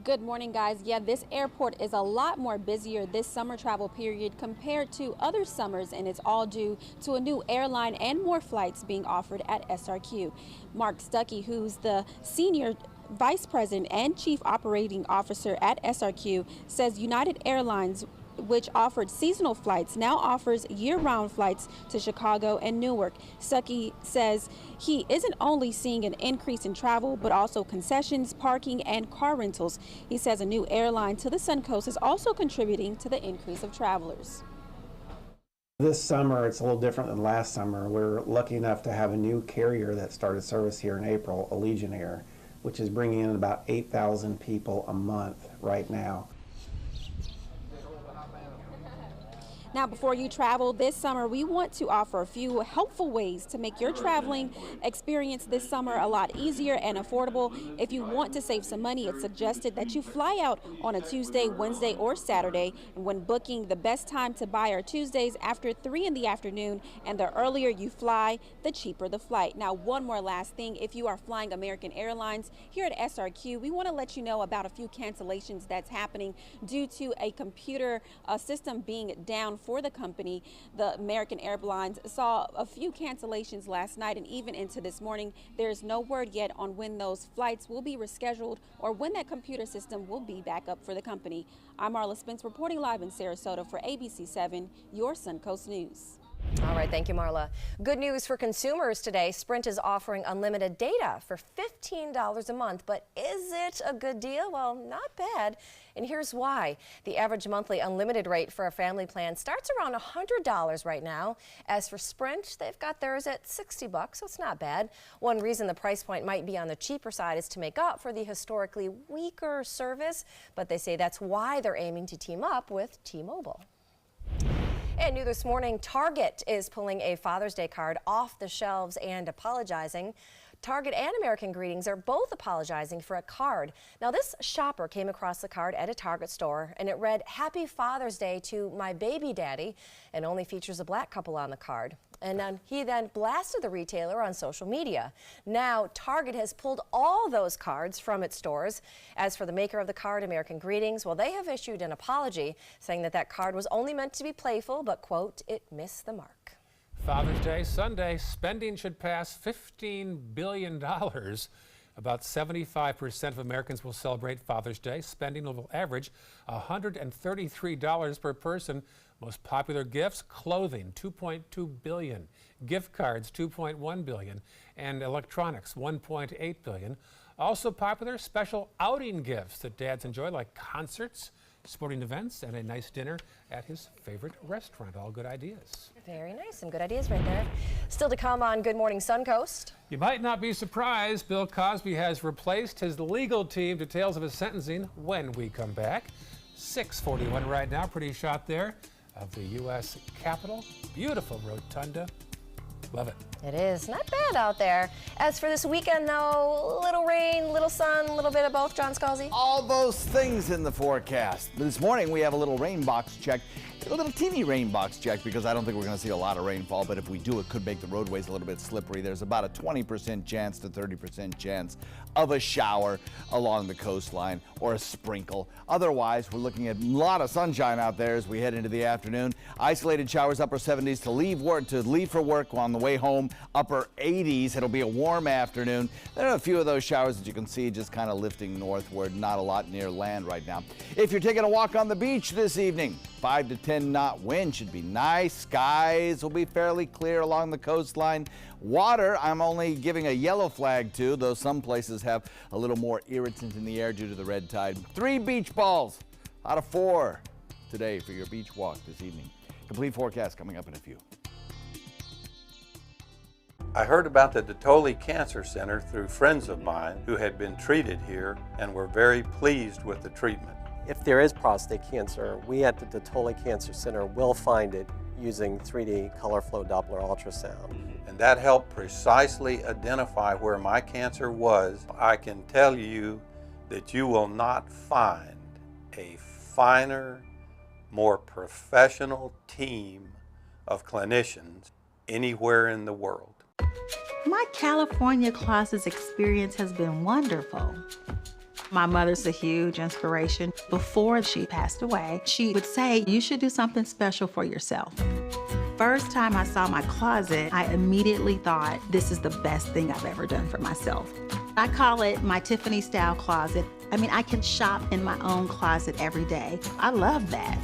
Good morning, guys. Yeah, this airport is a lot more busier this summer travel period compared to other summers, and it's all due to a new airline and more flights being offered at SRQ. Mark Stuckey, who's the senior vice president and chief operating officer at SRQ, says United Airlines, which offered seasonal flights, now offers year-round flights to Chicago and Newark. Stuckey says he isn't only seeing an increase in travel, but also concessions, parking, and car rentals. He says a new airline to the Suncoast is also contributing to the increase of travelers. This summer, it's a little different than last summer. We're lucky enough to have a new carrier that started service here in April, Allegiant Air, which is bringing in about 8,000 people a month right now. Now, before you travel this summer, we want to offer a few helpful ways to make your traveling experience this summer a lot easier and affordable. If you want to save some money, it's suggested that you fly out on a Tuesday, Wednesday, or Saturday. And when booking, the best time to buy are Tuesdays after 3 in the afternoon, and the earlier you fly, the cheaper the flight. Now, one more last thing, if you are flying American Airlines, here at SRQ, we want to let you know about a few cancellations that's happening due to a computer system being down for the company. The American Airlines saw a few cancellations last night and even into this morning. There's no word yet on when those flights will be rescheduled or when that computer system will be back up for the company. I'm Marla Spence reporting live in Sarasota for ABC 7, your Suncoast News. All right, thank you, Marla. Good news for consumers today. Sprint is offering unlimited data for $15 a month, but is it a good deal? Well, not bad. And here's why. The average monthly unlimited rate for a family plan starts around $100 right now. As for Sprint, they've got theirs at $60, so it's not bad. One reason the price point might be on the cheaper side is to make up for the historically weaker service, but they say that's why they're aiming to team up with T-Mobile. And new this morning, Target is pulling a Father's Day card off the shelves and apologizing. Target and American Greetings are both apologizing for a card. Now, this shopper came across the card at a Target store, and it read, "Happy Father's Day to my baby daddy," and only features a black couple on the card. And he then blasted the retailer on social media. Now, Target has pulled all those cards from its stores. As for the maker of the card, American Greetings, well, they have issued an apology, saying that that card was only meant to be playful, but, quote, it missed the mark. Father's Day Sunday, spending should pass $15 billion. About 75% of Americans will celebrate Father's Day. Spending will average $133 per person. Most popular gifts, clothing, $2.2 billion, gift cards, $2.1 billion, and electronics, $1.8 billion. Also popular, special outing gifts that dads enjoy, like concerts, sporting events, and a nice dinner at his favorite restaurant. All good ideas. Very nice. Some good ideas right there. Still to come on Good Morning Suncoast. You might not be surprised, Bill Cosby has replaced his legal team. Details of his sentencing when we come back. 6:41 right now. Pretty shot there of the U.S. Capitol. Beautiful rotunda. Love it. It is not bad out there. As for this weekend, though, little rain, little sun, a little bit of both, John Scalzi. All those things in the forecast. This morning we have a little rain box check, a little teeny rain box check, because I don't think we're going to see a lot of rainfall, but if we do, it could make the roadways a little bit slippery. There's about a 20% chance to 30% chance of a shower along the coastline or a sprinkle. Otherwise, we're looking at a lot of sunshine out there as we head into the afternoon. Isolated showers, upper 70s to leave for work on the way home, upper 80s. It'll be a warm afternoon. There are a few of those showers that you can see just kind of lifting northward, not a lot near land right now. If you're taking a walk on the beach this evening, 5 to 10 knot wind should be nice. Skies will be fairly clear along the coastline. Water, I'm only giving a yellow flag to, though some places have a little more irritant in the air due to the red tide. 3 beach balls out of 4 today for your beach walk this evening. Complete forecast coming up in a few. I heard about the Dotoli Cancer Center through friends of mine who had been treated here and were very pleased with the treatment. If there is prostate cancer, we at the Dotoli Cancer Center will find it using 3D color flow Doppler ultrasound. And that helped precisely identify where my cancer was. I can tell you that you will not find a finer, more professional team of clinicians anywhere in the world. My California Closets experience has been wonderful. My mother's a huge inspiration. Before she passed away, she would say, you should do something special for yourself. First time I saw my closet, I immediately thought, this is the best thing I've ever done for myself. I call it my Tiffany style closet. I mean, I can shop in my own closet every day. I love that.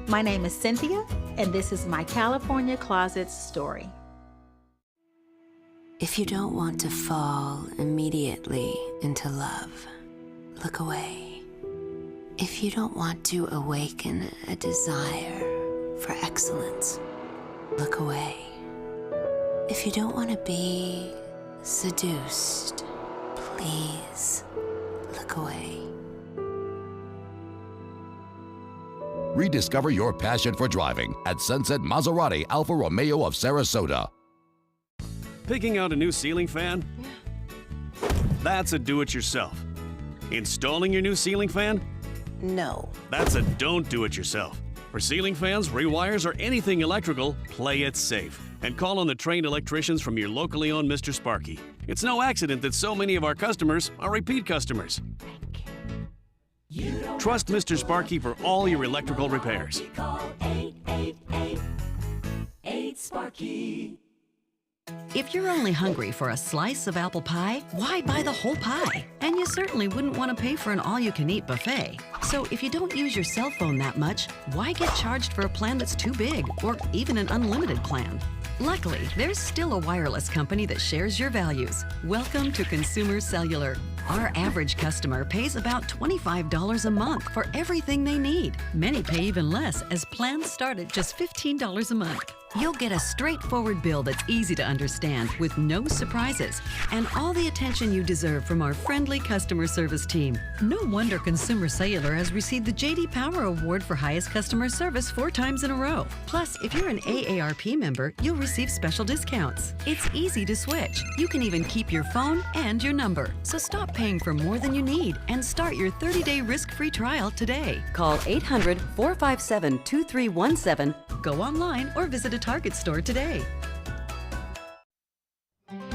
My name is Cynthia, and this is my California Closets story. If you don't want to fall immediately into love, look away. If you don't want to awaken a desire for excellence, look away. If you don't want to be seduced, please look away. Rediscover your passion for driving at Sunset Maserati Alfa Romeo of Sarasota. Picking out a new ceiling fan? That's a do-it-yourself. Installing your new ceiling fan? No. That's a don't do it yourself. For ceiling fans, rewires, or anything electrical, play it safe. And call on the trained electricians from your locally owned Mr. Sparky. It's no accident that so many of our customers are repeat customers. Trust Mr. Sparky for all your electrical repairs. Call 888-8-SPARKY. If you're only hungry for a slice of apple pie, why buy the whole pie? And you certainly wouldn't want to pay for an all-you-can-eat buffet. So if you don't use your cell phone that much, why get charged for a plan that's too big, or even an unlimited plan? Luckily, there's still a wireless company that shares your values. Welcome to Consumer Cellular. Our average customer pays about $25 a month for everything they need. Many pay even less, as plans start at just $15 a month. You'll get a straightforward bill that's easy to understand, with no surprises, and all the attention you deserve from our friendly customer service team. No wonder Consumer Cellular has received the J.D. Power Award for highest customer service 4 times in a row. Plus, if you're an AARP member, you'll receive special discounts. It's easy to switch. You can even keep your phone and your number. So stop paying for more than you need and start your 30-day risk-free trial today. Call 800-457-2317. Go online or visit a Target store today.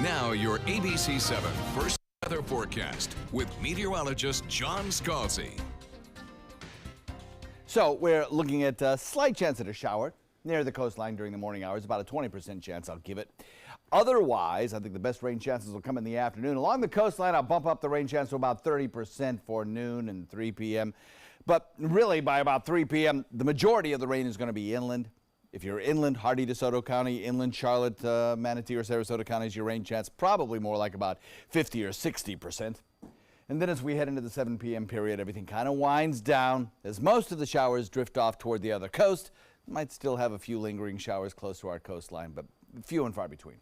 Now your ABC 7 first weather forecast with meteorologist John Scalzi. So we're looking at a slight chance at a shower near the coastline during the morning hours, about a 20% chance I'll give it. Otherwise, I think the best rain chances will come in the afternoon. Along the coastline, I'll bump up the rain chance to about 30% for noon and 3 p.m. But really, by about 3 p.m., the majority of the rain is going to be inland. If you're inland, Hardy, DeSoto County, inland, Charlotte, Manatee, or Sarasota counties, your rain chance probably more like about 50 or 60%. And then as we head into the 7 p.m. period, everything kind of winds down as most of the showers drift off toward the other coast. Might still have a few lingering showers close to our coastline, but few and far between.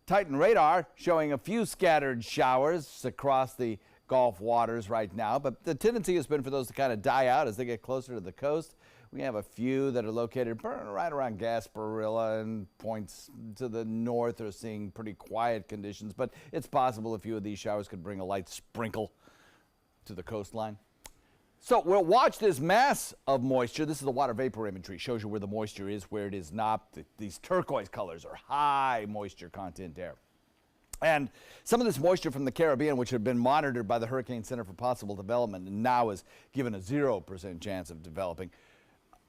Titan radar showing a few scattered showers across the Gulf waters right now, but the tendency has been for those to kind of die out as they get closer to the coast. We have a few that are located right around Gasparilla, and points to the north are seeing pretty quiet conditions, but it's possible a few of these showers could bring a light sprinkle to the coastline. So we'll watch this mass of moisture. This is the water vapor imagery. Shows you where the moisture is, where it is not. These turquoise colors are high moisture content air. And some of this moisture from the Caribbean, which had been monitored by the Hurricane Center for Possible Development and now is given a 0% chance of developing,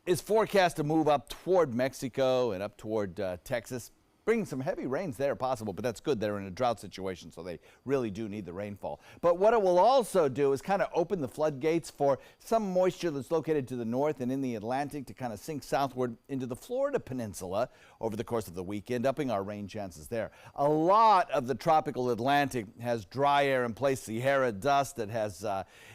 is forecast to move up toward Mexico and up toward Texas, bringing some heavy rains there possible, but that's good. They're in a drought situation, so they really do need the rainfall. But what it will also do is kind of open the floodgates for some moisture that's located to the north and in the Atlantic to kind of sink southward into the Florida Peninsula over the course of the weekend, upping our rain chances there. A lot of the tropical Atlantic has dry air in place, Sahara dust that has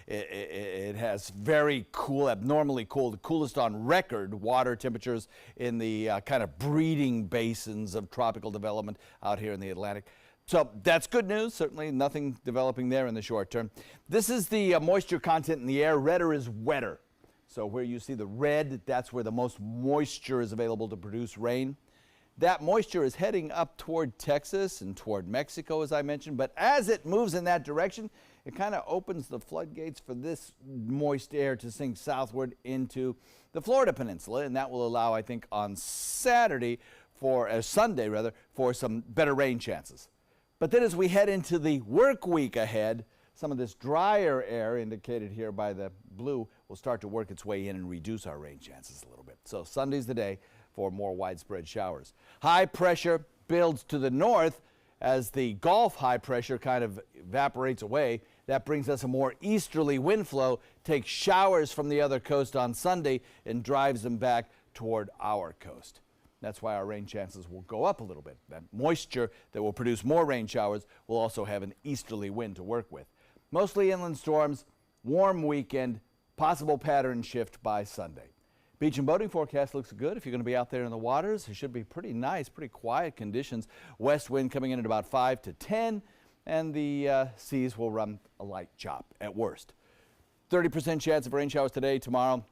it has very cool, abnormally cool, the coolest on record water temperatures in the kind of breeding basins of tropical development out here in the Atlantic. So that's good news. Certainly nothing developing there in the short term. This is the moisture content in the air. Redder is wetter. So where you see the red, that's where the most moisture is available to produce rain. That moisture is heading up toward Texas and toward Mexico, as I mentioned. But as it moves in that direction, it kind of opens the floodgates for this moist air to sink southward into the Florida Peninsula. And that will allow, I think, on Sunday, for some better rain chances. But then as we head into the work week ahead, some of this drier air, indicated here by the blue, will start to work its way in and reduce our rain chances a little bit. So Sunday's the day for more widespread showers. High pressure builds to the north as the Gulf high pressure kind of evaporates away. That brings us a more easterly wind flow, takes showers from the other coast on Sunday and drives them back toward our coast. That's why our rain chances will go up a little bit. That moisture that will produce more rain showers will also have an easterly wind to work with. Mostly inland storms, warm weekend, possible pattern shift by Sunday. Beach and boating forecast looks good. If you're going to be out there in the waters, it should be pretty nice, pretty quiet conditions. West wind coming in at about 5 to 10, and the seas will run a light chop at worst. 30% chance of rain showers today, tomorrow.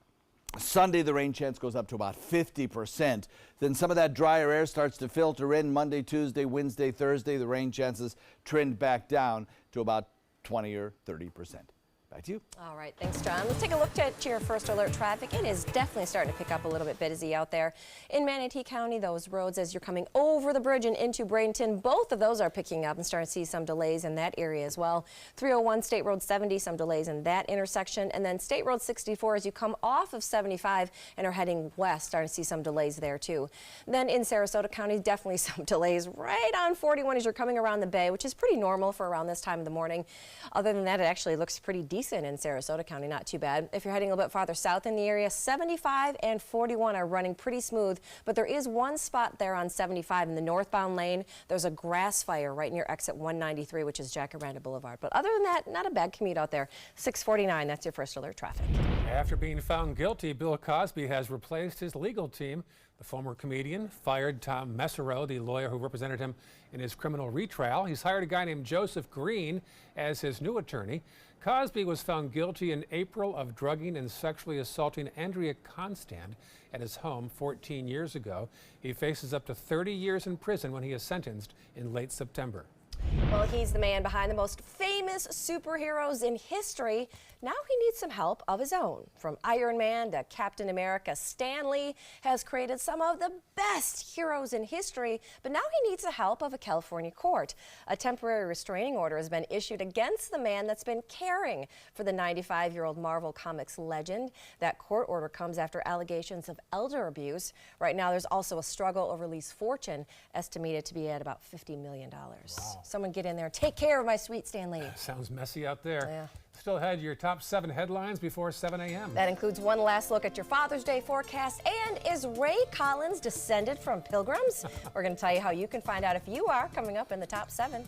Sunday, the rain chance goes up to about 50%. Then some of that drier air starts to filter in. Monday, Tuesday, Wednesday, Thursday, the rain chances trend back down to about 20 or 30%. Back to you. All right, thanks, John. Let's take a look at your first alert traffic. It is definitely starting to pick up a little bit busy out there in Manatee County. Those roads, as you're coming over the bridge and into Bradenton, both of those are picking up and starting to see some delays in that area as well. 301 State Road 70, some delays in that intersection, and then State Road 64 as you come off of 75 and are heading west, starting to see some delays there too. Then in Sarasota County, definitely some delays right on 41 as you're coming around the bay, which is pretty normal for around this time of the morning. Other than that, it actually looks pretty decent in Sarasota County, not too bad. If you're heading a little bit farther south in the area, 75 and 41 are running pretty smooth, but there is one spot there on 75 in the northbound lane. There's a grass fire right near exit 193, which is Jacaranda Boulevard. But other than that, not a bad commute out there. 649, that's your first alert traffic. After being found guilty, Bill Cosby has replaced his legal team. The former comedian fired Tom Messerow, the lawyer who represented him in his criminal retrial. He's hired a guy named Joseph Green as his new attorney. Cosby was found guilty in April of drugging and sexually assaulting Andrea Constand at his home 14 years ago. He faces up to 30 years in prison when he is sentenced in late September. Well, he's the man behind the most famous superheroes in history. Now he needs some help of his own. From Iron Man to Captain America, Stan Lee has created some of the best heroes in history, but now he needs the help of a California court. A temporary restraining order has been issued against the man that's been caring for the 95-year-old Marvel Comics legend. That court order comes after allegations of elder abuse. Right now, there's also a struggle over Lee's fortune, estimated to be at about $50 million. Wow. Someone get in there. Take care of my sweet Stan Lee. Sounds messy out there. Yeah. Still ahead, your top 7 headlines before 7 a.m. That includes one last look at your Father's Day forecast. And is Ray Collins descended from pilgrims? We're going to tell you how you can find out if you are, coming up in the top 7.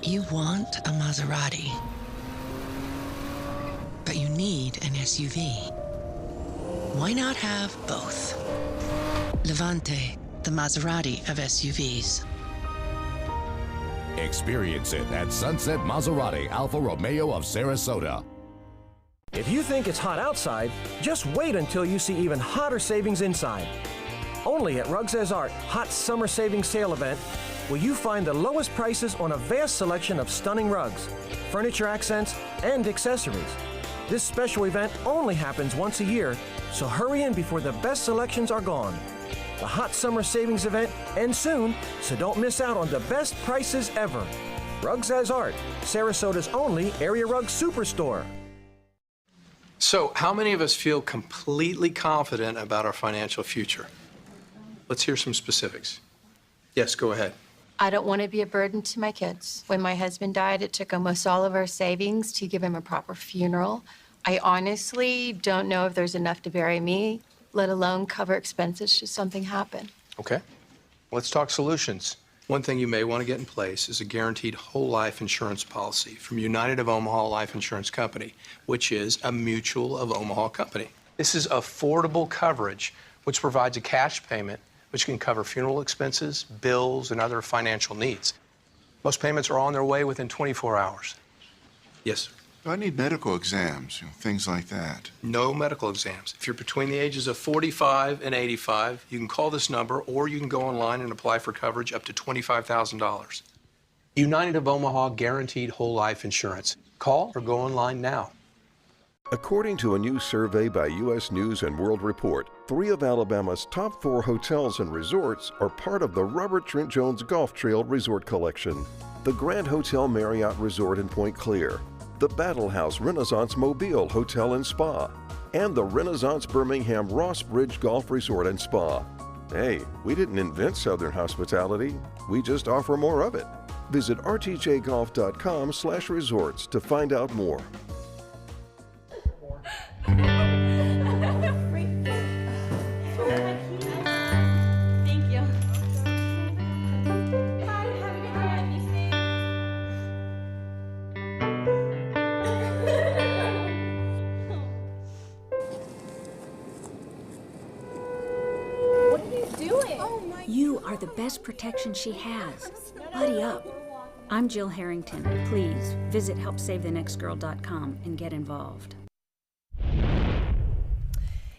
You want a Maserati, but you need an SUV. Why not have both? Levante, the Maserati of SUVs. Experience it at Sunset Maserati Alfa Romeo of Sarasota. If you think it's hot outside, just wait until you see even hotter savings inside. Only at Rugs As Art Hot Summer Savings Sale event will you find the lowest prices on a vast selection of stunning rugs, furniture accents, and accessories. This special event only happens once a year, so hurry in before the best selections are gone. The Hot Summer Savings event ends soon, so don't miss out on the best prices ever. Rugs As Art, Sarasota's only area rug superstore. So, how many of us feel completely confident about our financial future? Let's hear some specifics. Yes, go ahead. I don't want to be a burden to my kids. When my husband died, it took almost all of our savings to give him a proper funeral. I honestly don't know if there's enough to bury me, let alone cover expenses should something happen. Okay. Let's talk solutions. One thing you may want to get in place is a guaranteed whole life insurance policy from United of Omaha Life Insurance Company, which is a Mutual of Omaha company. This is affordable coverage, which provides a cash payment which can cover funeral expenses, bills, and other financial needs. Most payments are on their way within 24 hours. Yes, sir. I need medical exams, things like that. No medical exams. If you're between the ages of 45 and 85, you can call this number or you can go online and apply for coverage up to $25,000. United of Omaha Guaranteed Whole Life Insurance. Call or go online now. According to a new survey by U.S. News and World Report, 3 of Alabama's top 4 hotels and resorts are part of the Robert Trent Jones Golf Trail Resort Collection. The Grand Hotel Marriott Resort in Point Clear, the Battle House Renaissance Mobile Hotel and Spa, and the Renaissance Birmingham Ross Bridge Golf Resort and Spa. Hey, we didn't invent Southern hospitality, we just offer more of it. Visit rtjgolf.com/resorts to find out more. Thank you. Bye, have a good night. Be safe. What do you You are the best protection she has. Buddy up. I'm Jill Harrington. Please visit helpsavethenextgirl.com and get involved.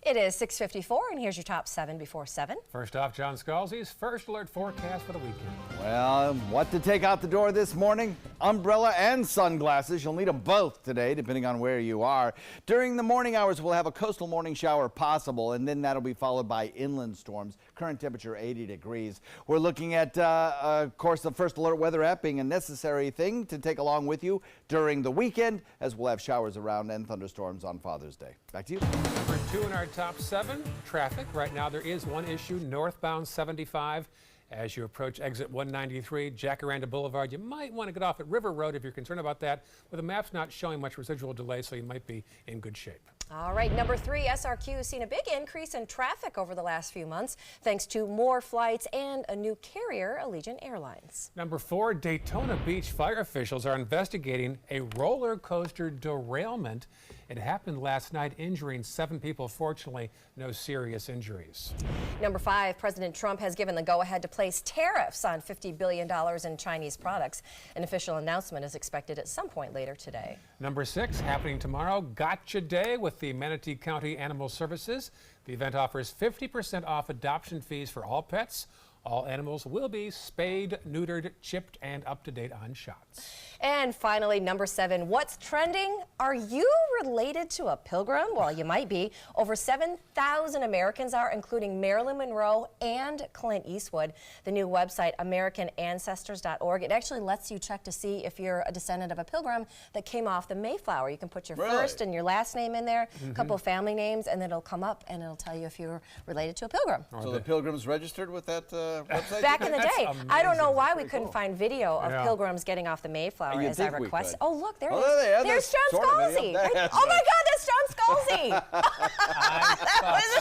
It is 6:54, and here's your top 7 before 7. First off, John Scalzi's first alert forecast for the weekend. Well, what to take out the door this morning? Umbrella and sunglasses. You'll need them both today, depending on where you are. During the morning hours, we'll have a coastal morning shower possible, and then that'll be followed by inland storms. Current temperature 80 degrees. We're looking at, of course, the first alert weather app being a necessary thing to take along with you during the weekend, as we'll have showers around and thunderstorms on Father's Day. Back to you. Number 2 in our top 7, traffic. Right now there is one issue, northbound 75. As you approach exit 193, Jacaranda Boulevard, you might want to get off at River Road if you're concerned about that, but the map's not showing much residual delay, so you might be in good shape. All right, number 3, SRQ has seen a big increase in traffic over the last few months thanks to more flights and a new carrier, Allegiant Airlines. Number 4, Daytona Beach fire officials are investigating a roller coaster derailment. It happened last night, injuring 7 people. Fortunately, no serious injuries. Number 5, President Trump has given the go-ahead to place tariffs on $50 billion in Chinese products. An official announcement is expected at some point later today. Number 6, happening tomorrow, Gotcha Day with the Manatee County Animal Services. The event offers 50% off adoption fees for all pets. All animals will be spayed, neutered, chipped, and up to date on shots. And finally, number 7, what's trending? Are you related to a pilgrim? Well, you might be. Over 7,000 Americans are, including Marilyn Monroe and Clint Eastwood. The new website, AmericanAncestors.org, it actually lets you check to see if you're a descendant of a pilgrim that came off the Mayflower. You can put your first and your last name in there, a couple of family names, and then it'll come up and it'll tell you if you're related to a pilgrim. So the pilgrims registered with that website? Back in the day. I don't know why we couldn't find video of pilgrims getting off the Mayflower as I requested. Oh, look, there it is. There's John Scalzi. Oh my God, that's John Scalzi.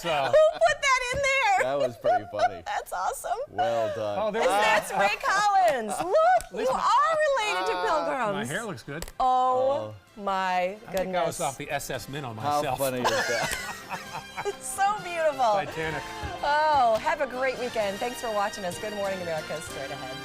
Who put that in there? That was pretty funny. That's awesome. Well done. That's Ray Collins. Look, you are related to pilgrims. My hair looks good. Oh my goodness. I think I was off the SS Minnow myself. How funny is that? It's so beautiful. Titanic. Oh, have a great weekend. Thanks for watching us. Good Morning America is straight ahead.